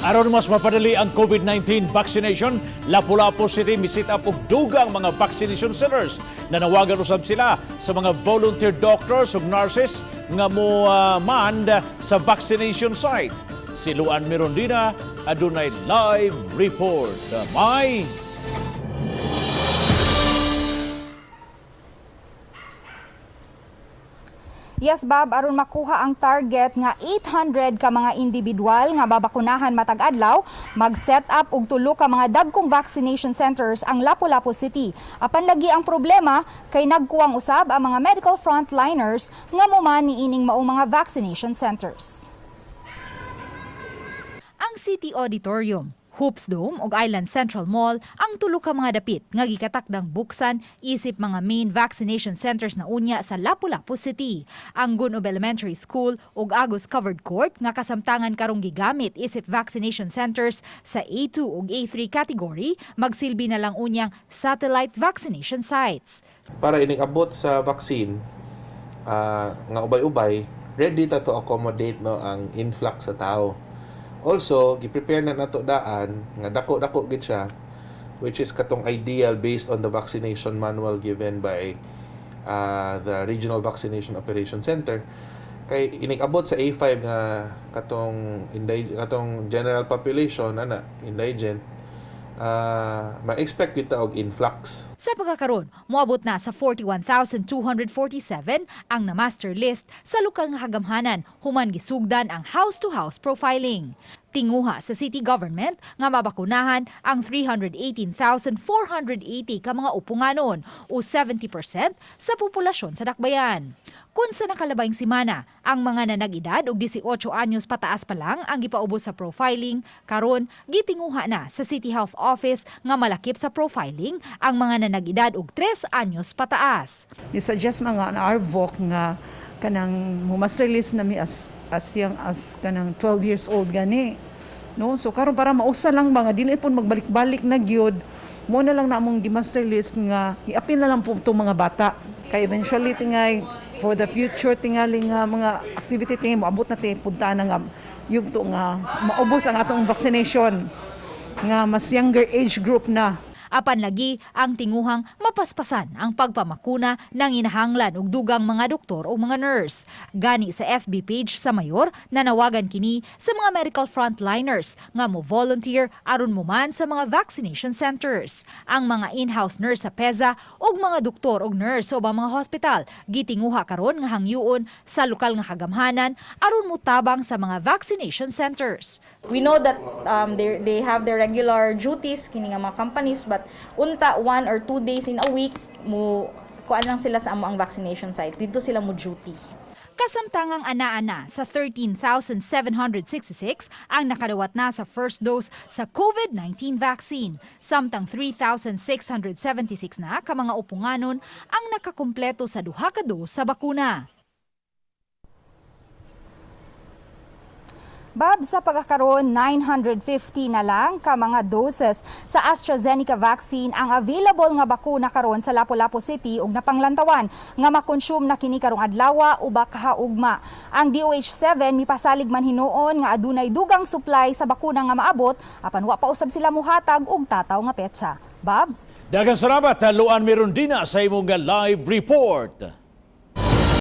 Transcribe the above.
Aron mas mapadali ang COVID-19 vaccination, Lapu-Lapu City misit up og dugang mga vaccination centers. Nanawagan usab sila sa mga volunteer doctors ug nurses nga mo manned sa vaccination site. Si Luan Mirondina adunay live report. May Yes, Bob, aron makuha ang target nga 800 ka mga individual nga babakunahan matag adlaw, mag-set up og tulo ka mga dagku'ng vaccination centers ang Lapu-Lapu City. Apan lagi ang problema kay nagkuwang usab ang mga medical frontliners nga moman niining maong mga vaccination centers. Ang City Auditorium, Hoops Dome ug Island Central Mall ang tulo ka mga dapit nga gikatakdang buksan isip mga main vaccination centers na unya sa Lapu-Lapu City. Ang Gunob Elementary School ug Agus Covered Court nga kasamtangan karong gigamit isip vaccination centers sa A2 ug A3 category magsilbi na lang unyang satellite vaccination sites. Para ining-abot sa vaccine nga ubay-ubay, ready ta to accommodate no ang influx sa tao. Also, gi-prepare na nato daan nga dako-dako gid siya, which is katong ideal based on the vaccination manual given by the Regional Vaccination Operation Center. Kay inig-abot sa A5 nga katong general population indigent, ma-expect kita og influx. Sa pagkakaroon, moabot na sa 41,247 ang na-master list sa lokal nga hagamhanan human gisugdan ang house-to-house profiling. Tinguha sa city government nga mabakunahan ang 318,480 ka mga upunganon o 70% sa populasyon sa dakbayan. Kung sa nakalabayng simana, ang mga nanag-edad og 18 anyos pataas pa lang ang gipaubos sa profiling, karon gitinguha na sa City Health Office nga malakip sa profiling ang mga nanag-edad og 3 anyos pataas. Ni-suggest mga na-arvoke nga kanang master list na mi as young as kanang 12 years old gani. No, so karon para mausa lang mga dili pun magbalik-balik na gyud, mo na lang namong gi-master list nga iapil na lang po itong mga bata. Kay eventually tingay for the future tingali nga mga activity tingay moabot na punta na nga yung to nga maubos ang atong vaccination nga mas younger age group na. Apan lagi ang tinguhang mapaspasan ang pagpamakuna ng inahanglan og dugang mga doktor o mga nurse. Gani sa FB page sa mayor, nanawagan kini sa mga medical frontliners nga mo volunteer aron muman sa mga vaccination centers. Ang mga in-house nurse sa PEZA ug mga doktor ug nurse sa ubang mga hospital gitinguha karon nga hangyuon sa lokal nga kagamhanan aron mutabang sa mga vaccination centers. We know that they have their regular duties kini nga mga companies, but unta 1 or 2 days in a week mo kuan lang sila sa amo ang vaccination sites, dito sila mo duty. Kasamtangang ana-ana sa 13,766 ang nakadawat na sa first dose sa COVID-19 vaccine. Samtang 3,676 na ka mga upunganon ang nakakumpleto sa duha ka dose sa bakuna. Bob, sa pagkakaroon, 950 na lang ka mga doses sa AstraZeneca vaccine ang available nga bakuna karon sa Lapu-Lapu City ug napanglantawan nga makonsume na kini karong adlaw uba kahaugma. Ang DOH7 mipasalig man hinuon nga adunay dugang supply sa bakuna nga maabot apan wa pa usab sila muhatag og tataw nga petsa. Bob? daghang salamat Luan Mirondina sa imong live report.